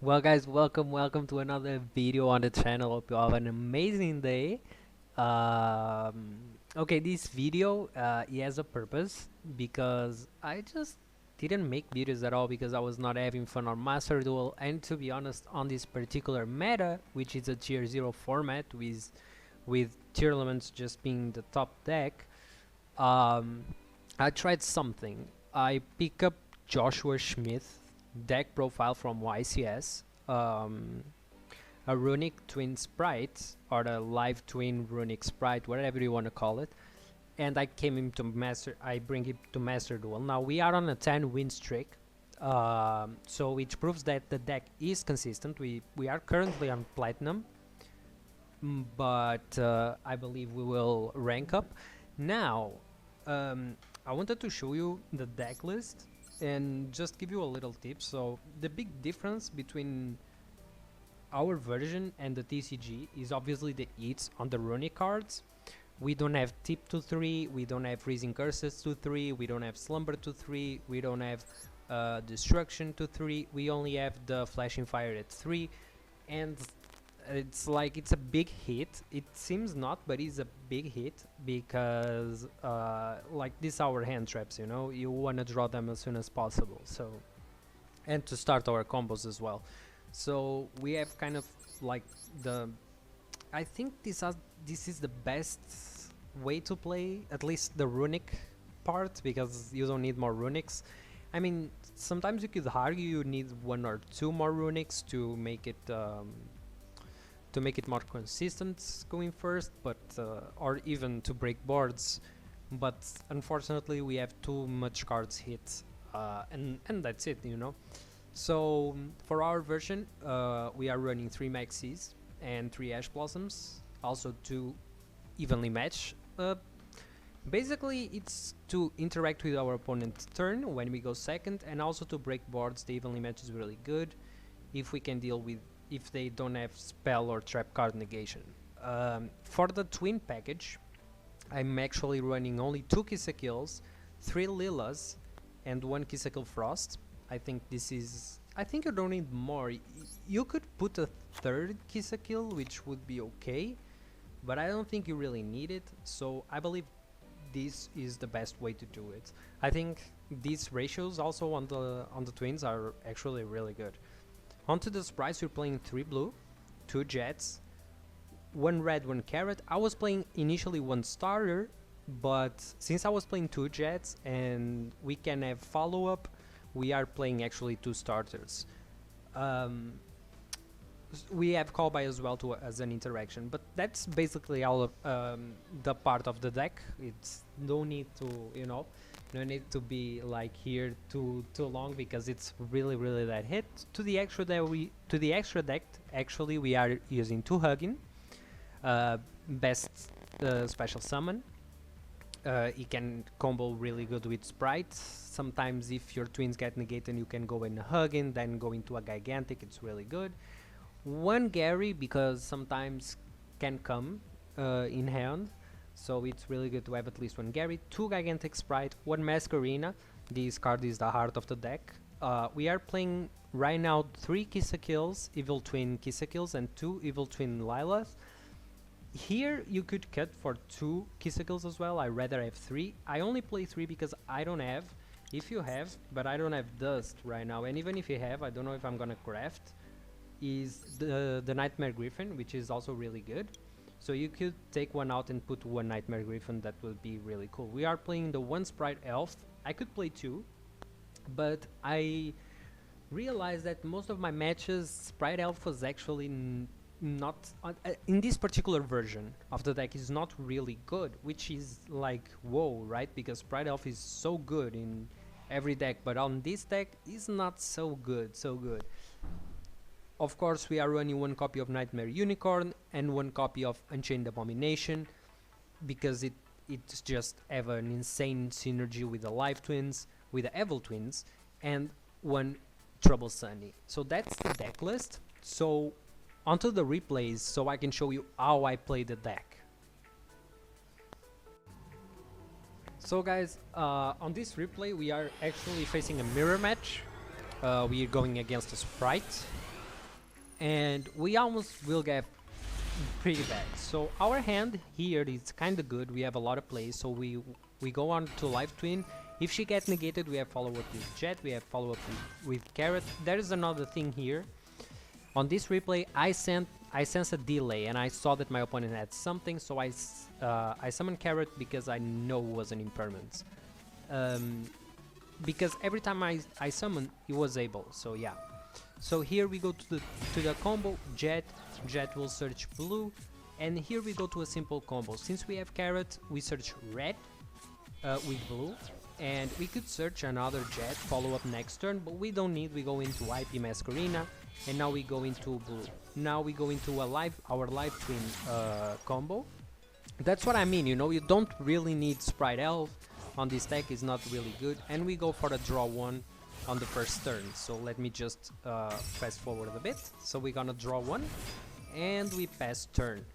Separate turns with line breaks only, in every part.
Well guys, welcome to another video on the channel. Hope you have an amazing day. Okay, this video it has a purpose because I just didn't make videos at all because I was not having fun on Master Duel, and to be honest, on this particular meta, which is a tier 0 format with Tearlaments just being the top deck, um, I tried something. I pick up Joshua Schmidt deck profile from YCS, um, a Runick Twin Spright, or a live twin Runick Spright, whatever you want to call it, and I came him to master. I bring him to Master Duel. Now we are on a 10 win streak, so which proves that the deck is consistent. We are currently on Platinum, but I believe we will rank up. Now, I wanted to show you the deck list and just give you a little tip. So the big difference between our version and the TCG is obviously the hits on the Runic cards. We don't have Tip to 3, we don't have Freezing Curses to 3, we don't have Slumber to 3, we don't have Destruction to 3, we only have the Flashing Fire at 3, and it's like it's a big hit. It seems not, but it's a big hit because like these our hand traps, you know, you want to draw them as soon as possible, so, and to start our combos as well. So we have kind of like the, I think this is the best way to play at least the runic part, because you don't need more runics. I mean, sometimes you could argue you need one or two more runics to make it more consistent going first, but or even to break boards. But unfortunately, we have too much cards hit, and that's it, you know. So for our version, we are running 3 Maxis and 3 Ash Blossoms, also to evenly match. Basically, it's to interact with our opponent's turn when we go second, and also to break boards. The evenly match is really good if we can deal with, if they don't have spell or trap card negation. For the twin package, I'm actually running only 2 Kisakills, 3 Lilas, and 1 Kisakill Frost. I think this is, I think you don't need more. You could put a third Kisakill, which would be okay, but I don't think you really need it, so I believe this is the best way to do it. I think these ratios also on the twins are actually really good. Onto the sprites, we're playing 3 blue, 2 jets, 1 red, 1 carrot. I was playing initially 1 starter, but since I was playing 2 jets and we can have follow-up, we are playing actually 2 starters. We have call by as well to as an interaction, but that's basically all of the part of the deck. It's no need to, you know, no need to be like here too long, because it's really that hit. To the extra deck actually we are using 2 Hugging, best special summon. It can combo really good with sprites. Sometimes if your twins get negated, you can go in a Hugging, then go into a Gigantic. It's really good. 1 Gary, because sometimes can come in hand, so it's really good to have at least 1 Gary. 2 Gigantic Sprite, 1 Masquerina. This card is the heart of the deck. We are playing right now 3 Kisakills, Evil Twin Kisakills, and 2 Evil Twin Lilas. Here you could cut for 2 Kisakills as well. I rather have 3. I only play 3 because I don't have, if you have, but I don't have Dust right now, and even if you have, I don't know if I'm gonna craft, is the Nightmare Griffin, which is also really good. So you could take 1 out and put 1 Nightmare Griffin. That would be really cool. We are playing the 1 Sprite Elf. I could play 2, but I realized that most of my matches Sprite Elf was actually not in this particular version of the deck is not really good, which is like whoa, right? Because Sprite Elf is so good in every deck, but on this deck is not so good. Of course, we are running 1 copy of Nightmare Unicorn and 1 copy of Unchained Abomination, because it's just have an insane synergy with the Live Twins, with the Evil Twins, and 1 Trouble Sunny. So that's the deck list. So onto the replays, so I can show you how I play the deck. So guys, on this replay we are actually facing a mirror match. We are going against a Sprite. and we almost will get pretty bad. So our hand here is kind of good. We have a lot of plays, so we go on to live twin. If she gets negated, we have follow up with Jet, we have follow up with Carrot. There is another thing here. On this replay, I sensed a delay, and I saw that my opponent had something, so I summoned Carrot because I know it was an impermanence. Because every time I summoned, he was able. So yeah. So here we go to the combo. Jet will search blue, and here we go to a simple combo. Since we have Carrot, we search red with blue. And we could search another Jet, follow up next turn, but we don't need. We go into IP Masquerina, and now we go into blue. Now we go into our live twin combo. That's what I mean, you know, you don't really need Sprite Elf on this deck, is not really good. And we go for a draw 1 on the first turn. So let me just fast forward a bit. So we're gonna draw 1, and we pass turn.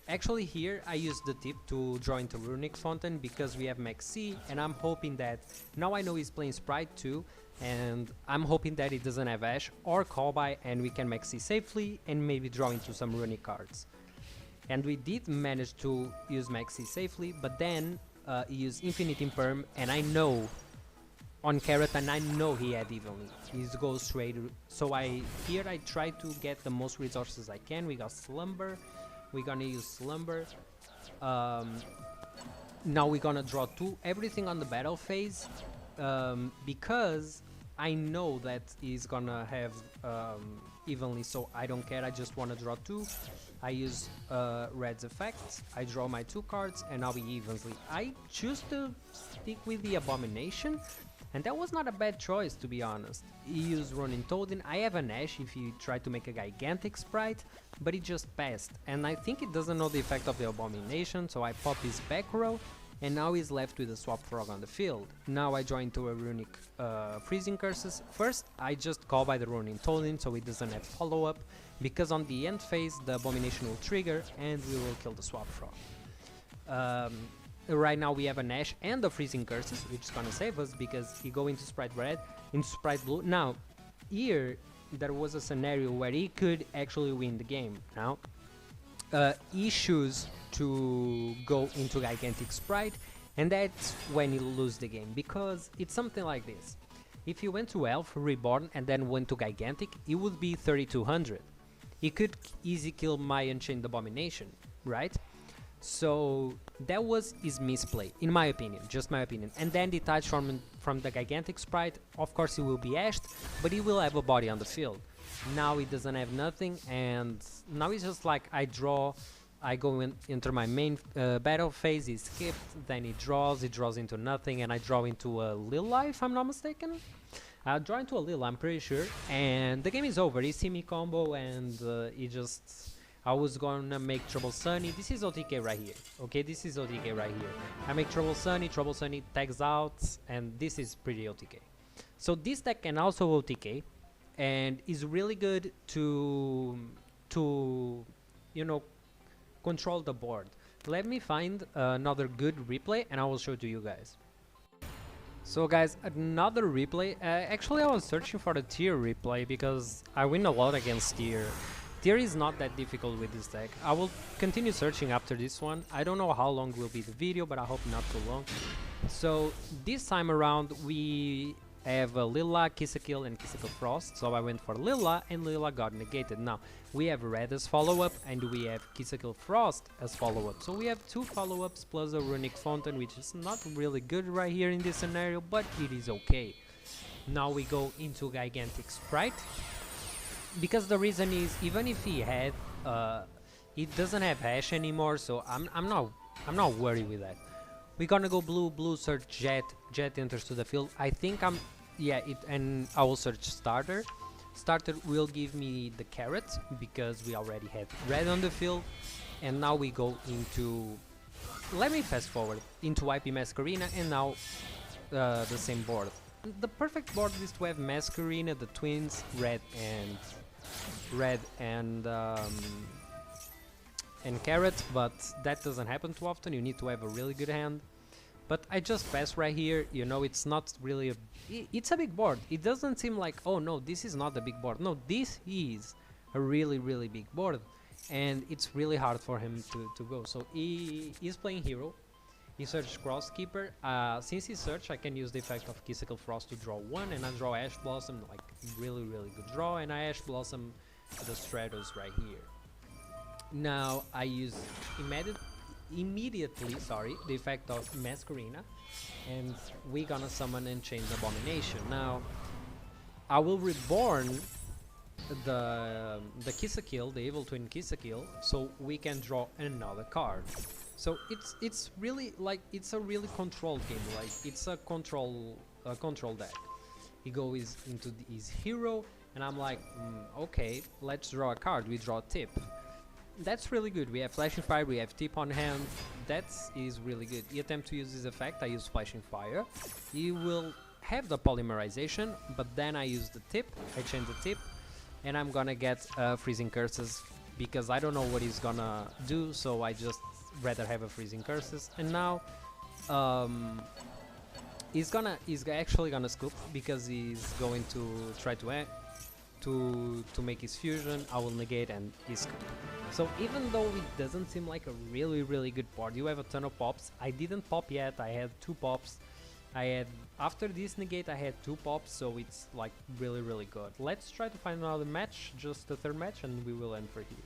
Actually, here I use the tip to draw into Runick Fountain because we have Max C, and I'm hoping that now I know he's playing Sprite too, and I'm hoping that he doesn't have Ash or Call By, and we can Max C safely and maybe draw into some Runick cards. And we did manage to use Max C safely, but then he used Infinite Imperm, and I know on Carrot, and I know he had evenly. He goes straight. So here I try to get the most resources I can. We got Slumber. We're gonna use Slumber. Now we're gonna draw 2. Everything on the battle phase, because I know that he's gonna have evenly, so I don't care. I just wanna draw 2. I use Red's effect. I draw my 2 cards, and now we evenly. I choose to stick with the Abomination, and that was not a bad choice, to be honest. He used Ronin Toadin. I have an Ash if you try to make a gigantic Sprite, but he just passed. And I think it doesn't know the effect of the Abomination, so I pop his back row, and now he's left with a Swap Frog on the field. Now I draw into a Runick Freezing Curses. First, I just call by the Ronin Toadin, so he doesn't have follow-up, because on the end phase, the Abomination will trigger, and we will kill the Swap Frog. Right now we have an Ash and the Freezing Curses, which is gonna save us because he go into Sprite Red, into Sprite Blue. Now, here there was a scenario where he could actually win the game. Now, he choose to go into Gigantic Sprite, and that's when he lose the game, because it's something like this. If he went to Elf, Reborn, and then went to Gigantic, it would be 3200. He could easy kill my Unchained Abomination, right? So that was his misplay, in my opinion, just my opinion. And then detach from the Gigantic Sprite. Of course he will be ashed, but he will have a body on the field. Now he doesn't have nothing, and now it's just like I draw, I go into my main battle phase, he skipped, then he draws into nothing, and I draw into a Lila, if I'm not mistaken. I draw into a Lila, I'm pretty sure, and the game is over. He see me combo, and he just... I was gonna make Trouble Sunny. This is OTK right here. Okay, this is OTK right here. I make Trouble Sunny tags out, and this is pretty OTK. So this deck can also OTK, and is really good to you know, control the board. Let me find another good replay, and I will show it to you guys. So guys, another replay. Actually, I was searching for the tier replay because I win a lot against tier. Tier is not that difficult with this deck. I will continue searching after this one. I don't know how long will be the video, but I hope not too long. So this time around we have Lila, Kill, and Kill Frost. So I went for Lila, and Lila got negated. Now we have Red as follow-up, and we have Kill Frost as follow-up. So we have 2 follow-ups plus a Runick Fountain, which is not really good right here in this scenario, but it is okay. Now we go into Gigantic Sprite. Because the reason is, even if he had, it doesn't have hash anymore, so I'm not worried with that. We're gonna go blue, search Jet enters to the field. I think and I will search Starter. Starter will give me the Carrot because we already have Red on the field, and now we go into, let me fast forward into IP Masquerina, and now the same board. The perfect board is to have Masquerina, the twins, Red and Carrot, but that doesn't happen too often. You need to have a really good hand. But I just pass right here, you know, it's not really a... it's a big board. It doesn't seem like, oh no, this is not a big board. No, this is a really, really big board. And it's really hard for him to go. So he is playing hero. He searched Crosskeeper. Since he searched, I can use the effect of Kisical Frost to draw one, and I draw Ash Blossom, like really, really good draw, and I Ash Blossom the Stratos right here. Now I use immediately, the effect of Masquerena, and we gonna summon Enchained Abomination. Now I will reborn the Kill, the Evil Twin Kill, so we can draw another card. So it's really like, it's a really controlled game, like it's a control deck. He goes into his hero, and I'm like, okay, let's draw a card. We draw a tip. That's really good. We have Flashing Fire, we have tip on hand. That is really good. He attempts to use his effect. I use Flashing Fire. He will have the polymerization, but then I use the tip. I change the tip, and I'm gonna get Freezing Curses because I don't know what he's gonna do, so I just rather have a Freezing Curses. And now he's actually gonna scoop because he's going to try to make his fusion. I will negate and he scoop. So even though it doesn't seem like a really, really good board, you have a ton of pops. I didn't pop yet. I had 2 pops. After this negate I had 2 pops, so it's like really, really good. Let's try to find another match, just the 3rd match, and we will end for here.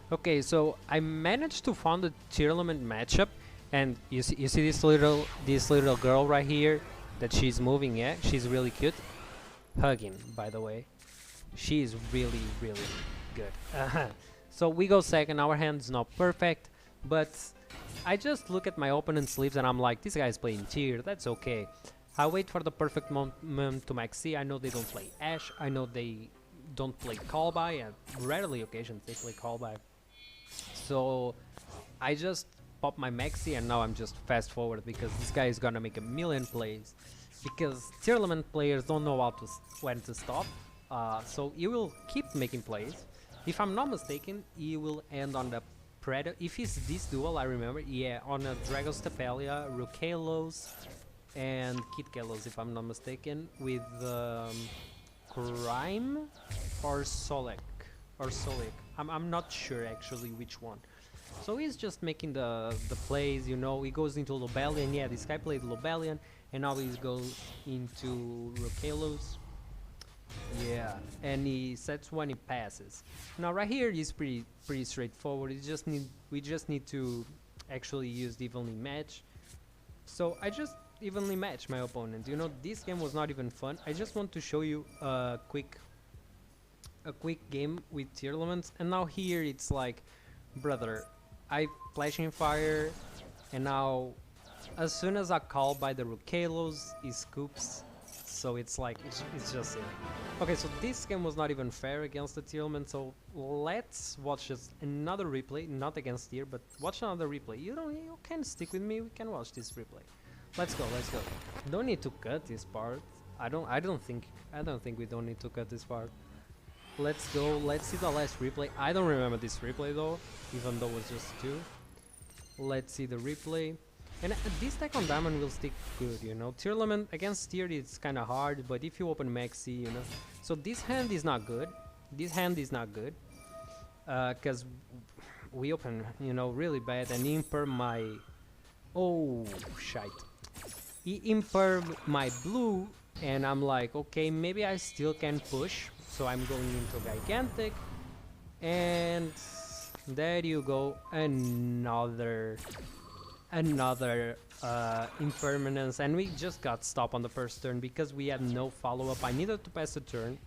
Okay, so I managed to find the Tearlament matchup, and you see this little girl right here that she's moving. Yeah, she's really cute. Hugging, by the way. She is really, really good. So we go second. Our hand's not perfect, but I just look at my opponent's sleeves and I'm like, this guy's playing Tear. That's okay. I wait for the perfect moment to max C. I know they don't play Ash. I know they don't play Call By, and rarely occasions they play Call By. So I just pop my maxi, and now I'm just fast forward because this guy is gonna make a million plays. Because Tearlament players don't know when to stop, so he will keep making plays. If I'm not mistaken, he will end on the Predator. If it's this duel, I remember, yeah, on a Dragostapelia, Rukalos, and Kid Kalos, if I'm not mistaken, with Crime or Solek. I'm not sure actually which one. So he's just making the plays, you know. He goes into Lobelian. Yeah, this guy played Lobelian, and now he goes into Rukalos. Yeah, and he sets when he passes. Now right here is pretty straightforward. We just need to actually use the evenly match. So I just evenly match my opponent. You know, this game was not even fun. I just want to show you a quick game with Tearlaments, and now here it's like, brother, I Flashing Fire, and now as soon as I call by the Rukalos, he scoops. So it's like, it's just it. Okay, so this game was not even fair against the Tearlaments, so let's watch just another replay, not against Tear, but watch another replay. You can stick with me, we can watch this replay. Let's go. Don't need to cut this part. I don't think we don't need to cut this part. Let's go, let's see the last replay. I don't remember this replay though, even though it was just 2. Let's see the replay. And this deck on Diamond will stick good, you know. Tearlament against Tear, it's kinda hard, but if you open Maxi, you know. So this hand is not good. Cause we open, you know, really bad, and imper my... Oh, shite. He imper my blue, and I'm like, okay, maybe I still can push. So I'm going into Gigantic, and there you go, another impermanence, and we just got stopped on the first turn because we had no follow-up. I needed to pass a turn,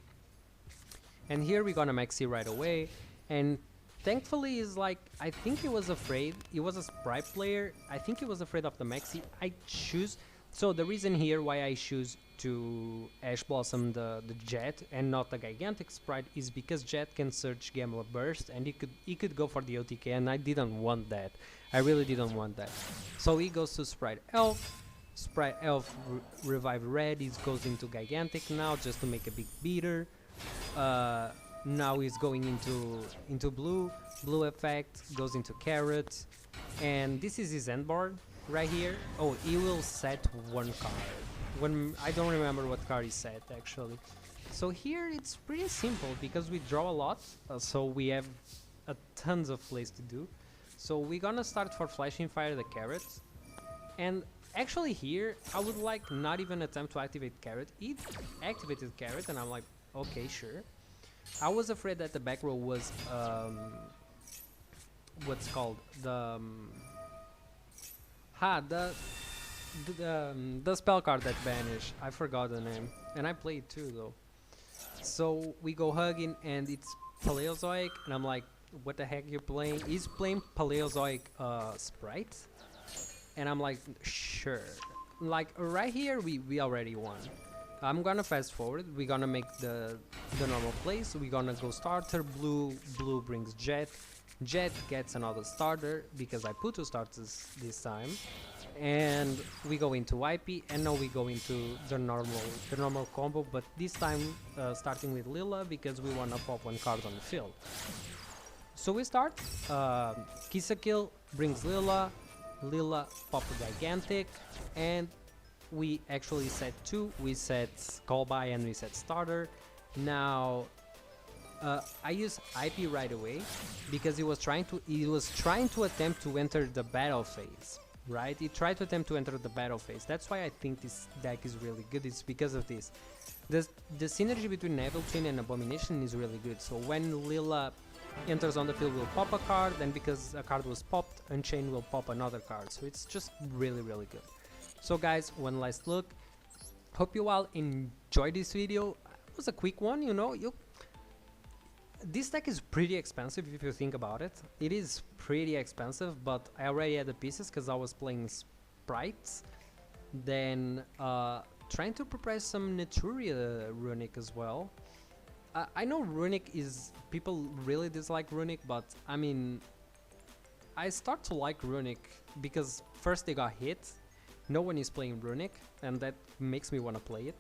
and here we're gonna maxi right away, and thankfully is like, I think he was afraid. He was a Sprite player. I think he was afraid of the maxi. I choose, so the reason here why I choose to Ash Blossom the Jet and not the Gigantic Sprite is because Jet can search Gamma Burst, and he could go for the OTK, and I didn't want that. I really didn't want that. So he goes to Sprite Elf. Sprite Elf revive red. He goes into Gigantic now just to make a big beater. Now he's going into blue. Blue effect goes into Carrot, and this is his end board. right here. Oh, he will set one card. When I don't remember what card he set actually. So here it's pretty simple because we draw a lot, so we have a tons of plays to do. So we're gonna start for flashing fire the carrot, and actually here I would like not even attempt to activate carrot. It activated carrot, and I'm like, okay, sure. I was afraid that the back row was what's called the the spell card that banished. I forgot the name, and I played too though. So we go hugging, and it's Paleozoic, and I'm like, what the heck you're playing? He's playing Paleozoic Sprite, and I'm like, sure. Like right here, we already won. I'm gonna fast forward. We're gonna make the normal plays. We're gonna go starter. Blue brings Jet. Jet gets another starter because I put two starters this time. And we go into IP, and now we go into the normal combo, but this time starting with Lila because we wanna pop one card on the field. So we start. Kisa Kill brings Lila. Lila pop a Gigantic, and we actually set two. We set Call By and we set Starter. Now I use IP right away because he was trying to attempt to enter the battle phase. Right, he tried to attempt to enter the battle phase. That's why I think this deck is really good. It's because of this. The synergy between Neville Twin and Abomination is really good. So when Lila enters on the field, we'll pop a card, and because a card was popped, Unchain will pop another card. So it's just really good. So guys, one last look. Hope you all enjoyed this video. It was a quick one, you know. This deck is pretty expensive if you think about it. It is pretty expensive, but I already had the pieces because I was playing Sprites. Then trying to prepare some Naturia Runick as well. I know Runick is... people really dislike Runick, but I mean... I start to like Runick because first they got hit. No one is playing Runick, and that makes me want to play it,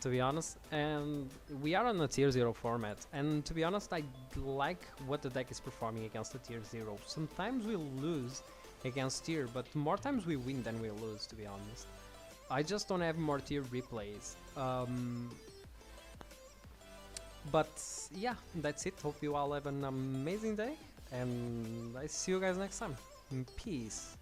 to be honest. And we are on a tier 0 format, and to be honest, I like what the deck is performing against the tier 0. Sometimes we lose against tier, but more times we win than we lose, to be honest. I just don't have more tier replays. But yeah, that's it. Hope you all have an amazing day, and I see you guys next time. Peace.